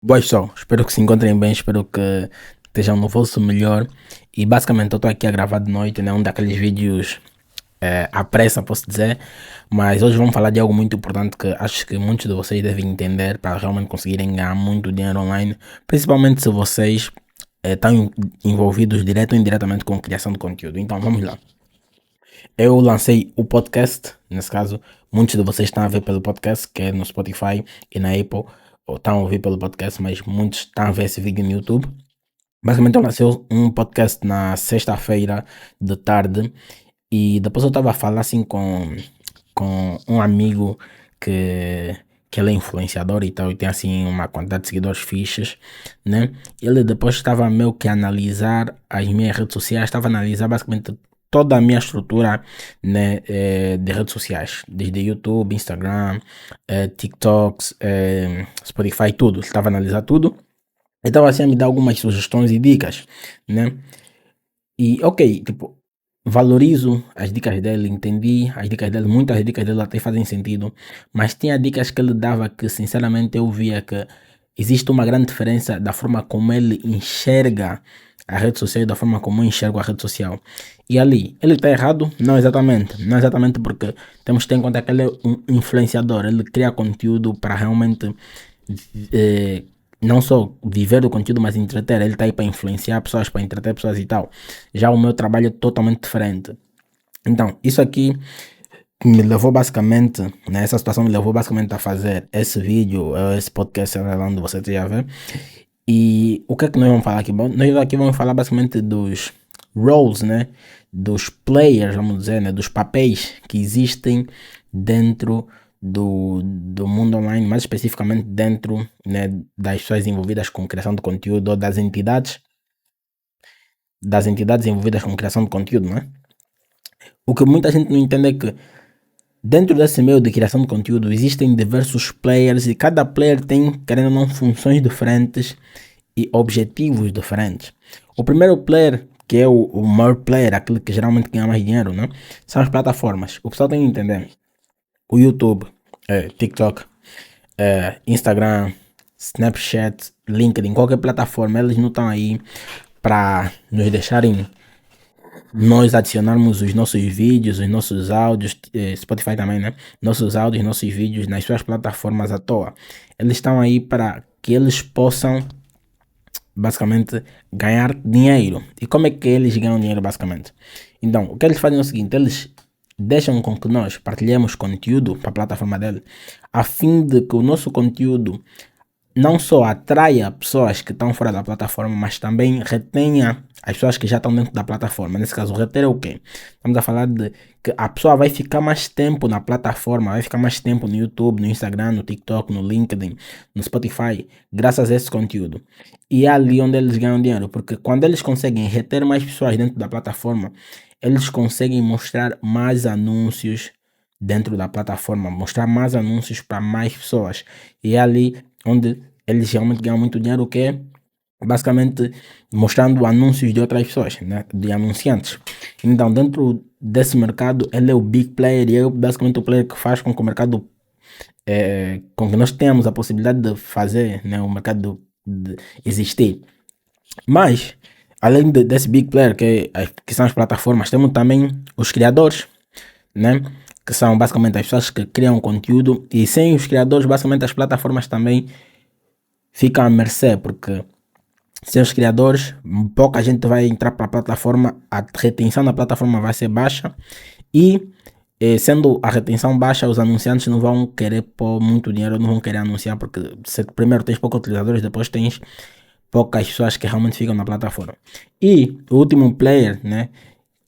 Boa, pessoal, espero que se encontrem bem, espero que estejam no vosso melhor. E basicamente eu estou aqui a gravar de noite, né? Um daqueles vídeos à pressa, posso dizer. Mas hoje vamos falar de algo muito importante que acho que muitos de vocês devem entender para realmente conseguirem ganhar muito dinheiro online. Principalmente se vocês estão envolvidos direto ou indiretamente com criação de conteúdo. Então vamos lá. Eu lancei o podcast, nesse caso, muitos de vocês estão a ver pelo podcast, que é no Spotify e na Apple, ou estão a ouvir pelo podcast, mas muitos estão a ver esse vídeo no YouTube. Basicamente, eu lancei um podcast na sexta-feira de tarde e depois eu estava a falar assim com um amigo que, que ele é influenciador e tal, e tem assim uma quantidade de seguidores fixes, né? Ele depois estava meio que a analisar as minhas redes sociais, estava a analisar basicamente toda a minha estrutura, né, de redes sociais, desde YouTube, Instagram, TikToks, Spotify, tudo. Ele estava a analisar tudo. Ele estava assim a me dar algumas sugestões e dicas, né? E ok, tipo, valorizo as dicas dele, entendi as dicas dele, muitas dicas dele até fazem sentido, mas tinha dicas que ele dava que sinceramente eu via que existe uma grande diferença da forma como ele enxerga a rede social e da forma como eu enxergo a rede social. E ali, ele está errado? Não exatamente. Não exatamente porque temos que ter em conta que ele é um influenciador, ele cria conteúdo para realmente eh, não só viver do conteúdo, mas entreter. Ele está aí para influenciar pessoas, para entreter pessoas e tal. Já o meu trabalho é totalmente diferente. Então, isso aqui me levou basicamente, né, essa situação me levou basicamente a fazer esse vídeo, esse podcast, onde você esteja a ver. E o que é que nós vamos falar aqui? Bom, nós aqui vamos falar basicamente dos roles, né? Dos players, vamos dizer, né? Dos papéis que existem dentro do mundo online, mais especificamente dentro, né, das pessoas envolvidas com criação de conteúdo ou das entidades envolvidas com criação de conteúdo, né? O que muita gente não entende é que dentro desse meio de criação de conteúdo existem diversos players e cada player tem, querendo ou não, funções diferentes e objetivos diferentes. O primeiro player, que é o maior player, aquele que geralmente ganha mais dinheiro, né? São as plataformas. O pessoal tem que entender. O YouTube, TikTok, Instagram, Snapchat, LinkedIn, qualquer plataforma, eles não estão aí para nos deixarem nós adicionarmos os nossos vídeos, os nossos áudios, Spotify também, né? Nossos áudios, nossos vídeos nas suas plataformas à toa. Eles estão aí para que eles possam basicamente ganhar dinheiro. E como é que eles ganham dinheiro basicamente? Então, o que eles fazem é o seguinte, eles deixam com que nós partilhemos conteúdo para a plataforma dele, a fim de que o nosso conteúdo não só atraia pessoas que estão fora da plataforma, mas também retenha as pessoas que já estão dentro da plataforma. Nesse caso, reter é o quê? Estamos a falar de que a pessoa vai ficar mais tempo na plataforma, vai ficar mais tempo no YouTube, no Instagram, no TikTok, no LinkedIn, no Spotify, graças a esse conteúdo. E é ali onde eles ganham dinheiro, porque quando eles conseguem reter mais pessoas dentro da plataforma, eles conseguem mostrar mais anúncios dentro da plataforma, mostrar mais anúncios para mais pessoas. E é ali onde eles realmente ganham muito dinheiro, que é basicamente mostrando anúncios de outras pessoas, né? De anunciantes. Então, dentro desse mercado, ele é o big player e é basicamente o player que faz com que o mercado, com que nós tenhamos a possibilidade de fazer, né, o mercado de existir. Mas, além desse big player, que são as plataformas, temos também os criadores, né? Que são basicamente as pessoas que criam conteúdo e sem os criadores, basicamente as plataformas também ficam à mercê, porque sem os criadores, pouca gente vai entrar para a plataforma, a retenção da plataforma vai ser baixa e sendo a retenção baixa, os anunciantes não vão querer pôr muito dinheiro, não vão querer anunciar, porque primeiro tens poucos utilizadores, depois tens poucas pessoas que realmente ficam na plataforma. E o último player, né?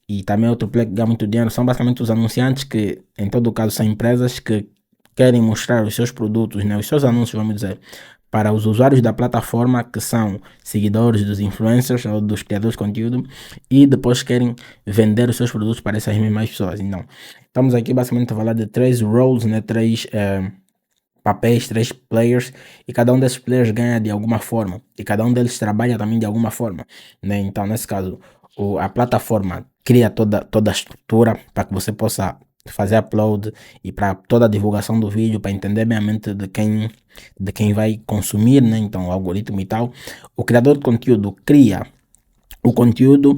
E também outro player que ganha muito dinheiro são basicamente os anunciantes, que em todo caso são empresas que querem mostrar os seus produtos, né, os seus anúncios, vamos dizer, para os usuários da plataforma que são seguidores dos influencers ou dos criadores de conteúdo e depois querem vender os seus produtos para essas mesmas pessoas. Então, estamos aqui basicamente a falar de três roles, né, três papéis, três players, e cada um desses players ganha de alguma forma, e cada um deles trabalha também de alguma forma, né? Então, nesse caso, a plataforma cria toda a estrutura para que você possa fazer upload e para toda a divulgação do vídeo, para entender bem a mente de quem vai consumir, né? Então, o algoritmo e tal. O criador de conteúdo cria o conteúdo,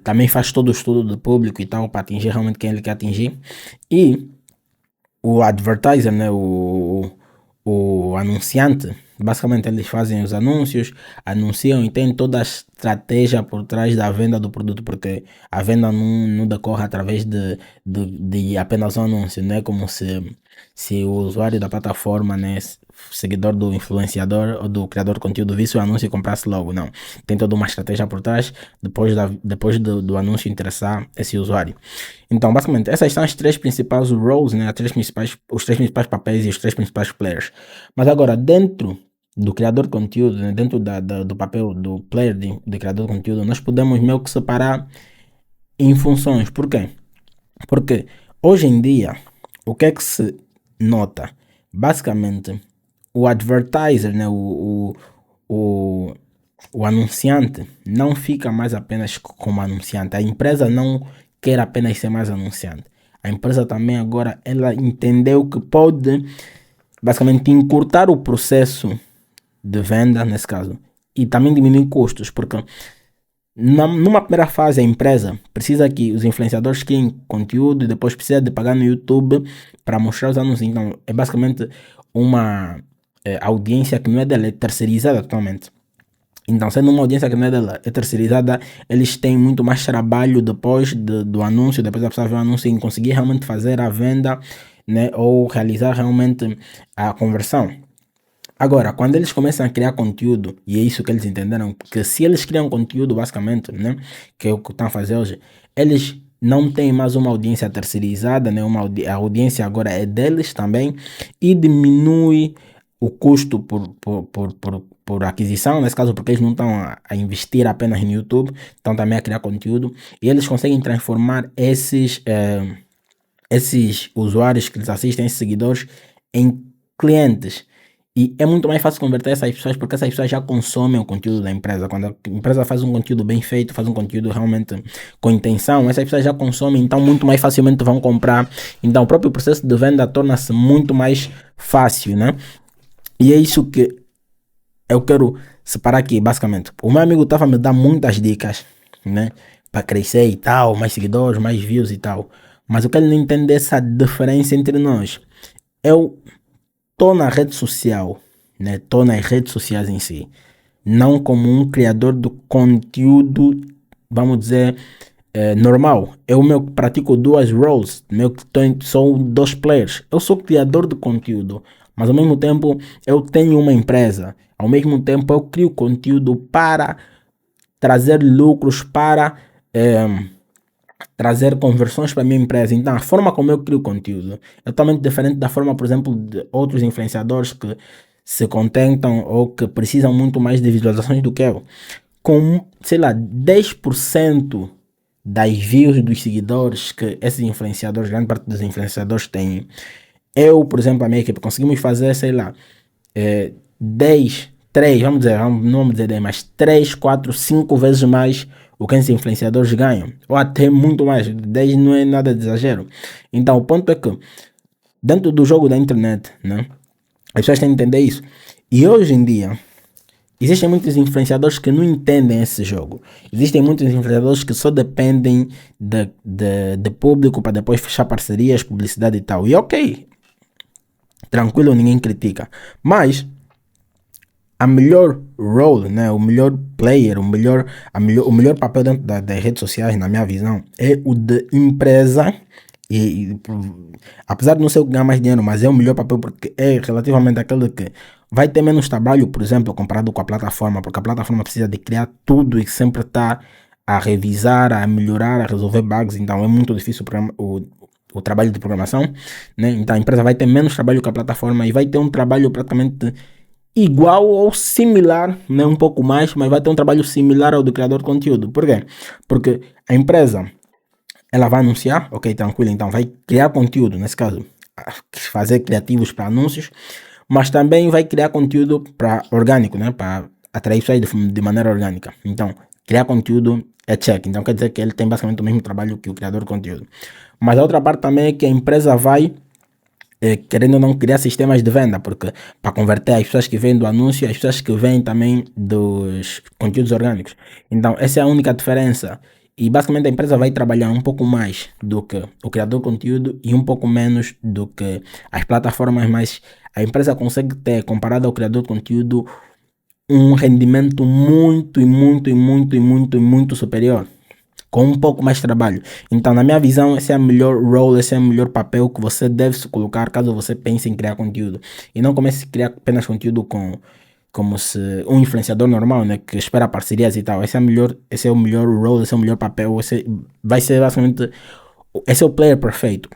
também faz todo o estudo do público e tal, para atingir realmente quem ele quer atingir. E o advertiser, né? O anunciante, basicamente eles fazem os anúncios, anunciam e tem toda a estratégia por trás da venda do produto, porque a venda não decorre através de apenas um anúncio, não é como se o usuário da plataforma, né, seguidor do influenciador ou do criador de conteúdo visse o anúncio e comprasse logo, não. Tem toda uma estratégia por trás depois do anúncio interessar esse usuário. Então, basicamente, essas são as três principais roles, né, os três principais papéis e os três principais players. Mas agora, dentro do criador de conteúdo, né, dentro do papel do player de criador de conteúdo, nós podemos meio que separar em funções. Por quê? Porque hoje em dia, o que é que se nota? Basicamente, o advertiser, né, o anunciante, não fica mais apenas como anunciante. A empresa não quer apenas ser mais anunciante. A empresa também agora, ela entendeu que pode basicamente encurtar o processo de venda, nesse caso, e também diminuir custos, porque numa primeira fase a empresa precisa que os influenciadores criem conteúdo e depois precisa de pagar no YouTube para mostrar os anúncios. Então é basicamente uma audiência que não é dela, é terceirizada totalmente. Então, sendo uma audiência que não é dela, é terceirizada, eles têm muito mais trabalho depois do anúncio, depois da pessoa ver o anúncio, em conseguir realmente fazer a venda, né, ou realizar realmente a conversão. Agora, quando eles começam a criar conteúdo, e é isso que eles entenderam, que se eles criam conteúdo, basicamente, né, que é o que estão a fazer hoje, eles não têm mais uma audiência terceirizada, né, a audiência agora é deles também, e diminui o custo por aquisição, nesse caso, porque eles não estão a investir apenas no YouTube, estão também a criar conteúdo, e eles conseguem transformar esses usuários que eles assistem, esses seguidores, em clientes. E é muito mais fácil converter essas pessoas porque essas pessoas já consomem o conteúdo da empresa. Quando a empresa faz um conteúdo bem feito, faz um conteúdo realmente com intenção, essas pessoas já consomem, então muito mais facilmente vão comprar. Então o próprio processo de venda torna-se muito mais fácil, né? E é isso que eu quero separar aqui, basicamente. O meu amigo estava a me dar muitas dicas, né? Para crescer e tal, mais seguidores, mais views e tal. Mas o que ele não entende é essa diferença entre nós. Eu tô na rede social, né? Tô nas redes sociais em si, não como um criador de conteúdo, vamos dizer, normal. Eu meu pratico duas roles, sou dois players. Eu sou criador de conteúdo, mas ao mesmo tempo eu tenho uma empresa. Ao mesmo tempo eu crio conteúdo para trazer lucros, para trazer conversões para a minha empresa. Então, a forma como eu crio conteúdo é totalmente diferente da forma, por exemplo, de outros influenciadores que se contentam ou que precisam muito mais de visualizações do que eu. Com, sei lá, 10% das views dos seguidores que esses influenciadores, grande parte dos influenciadores têm, eu, por exemplo, a minha equipe, conseguimos fazer, sei lá, 10, 3, não vamos dizer 10, mas 3, 4, 5 vezes mais o que esses influenciadores ganham, ou até muito mais. 10 não é nada de exagero. Então o ponto é que dentro do jogo da internet, né, as pessoas têm que entender isso. E hoje em dia existem muitos influenciadores que não entendem esse jogo. Existem muitos influenciadores que só dependem de público para depois fechar parcerias, publicidade e tal. E ok, tranquilo, ninguém critica. Mas a melhor role, né, o melhor player, o melhor papel dentro das redes sociais, na minha visão, é o de empresa. Apesar de não ser o que ganha mais dinheiro, mas é o melhor papel porque é relativamente aquele que vai ter menos trabalho, por exemplo, comparado com a plataforma, porque a plataforma precisa de criar tudo e sempre está a revisar, a melhorar, a resolver bugs, então é muito difícil o trabalho de programação, né? Então a empresa vai ter menos trabalho que a plataforma e vai ter um trabalho praticamente igual ou similar, né, um pouco mais, mas vai ter um trabalho similar ao do criador de conteúdo. Por quê? Porque a empresa, ela vai anunciar, ok, tranquilo, então vai criar conteúdo, nesse caso, fazer criativos para anúncios, mas também vai criar conteúdo para orgânico, né, para atrair pessoas de maneira orgânica. Então, criar conteúdo é check. Então quer dizer que ele tem basicamente o mesmo trabalho que o criador de conteúdo. Mas a outra parte também é que a empresa vai, querendo ou não, criar sistemas de venda, porque para converter as pessoas que vêm do anúncio, as pessoas que vêm também dos conteúdos orgânicos. Então essa é a única diferença. E basicamente a empresa vai trabalhar um pouco mais do que o criador de conteúdo e um pouco menos do que as plataformas, mas a empresa consegue ter, comparado ao criador de conteúdo, um rendimento muito superior, com um pouco mais de trabalho. Então, na minha visão, esse é o melhor role, esse é o melhor papel que você deve se colocar caso você pense em criar conteúdo. E não comece a criar apenas conteúdo como se um influenciador normal, né, que espera parcerias e tal. Esse é o melhor role, esse é o melhor papel, esse vai ser basicamente, esse é o player perfeito.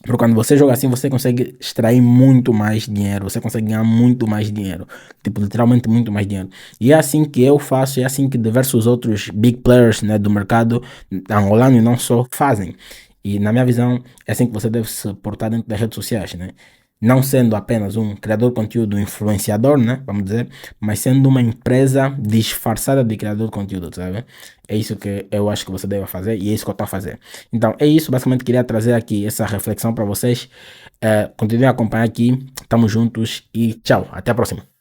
Porque quando você joga assim, você consegue extrair muito mais dinheiro, você consegue ganhar muito mais dinheiro, tipo, literalmente muito mais dinheiro. E é assim que eu faço, é assim que diversos outros big players, né, do mercado angolano e não só fazem. E na minha visão, é assim que você deve se portar dentro das redes sociais, né? Não sendo apenas um criador de conteúdo, um influenciador, né? Vamos dizer, mas sendo uma empresa disfarçada de criador de conteúdo, sabe? É isso que eu acho que você deve fazer e é isso que eu estou a fazer. Então, é isso. Basicamente, queria trazer aqui essa reflexão para vocês. Continuem a acompanhar aqui. Tamo juntos e tchau. Até a próxima.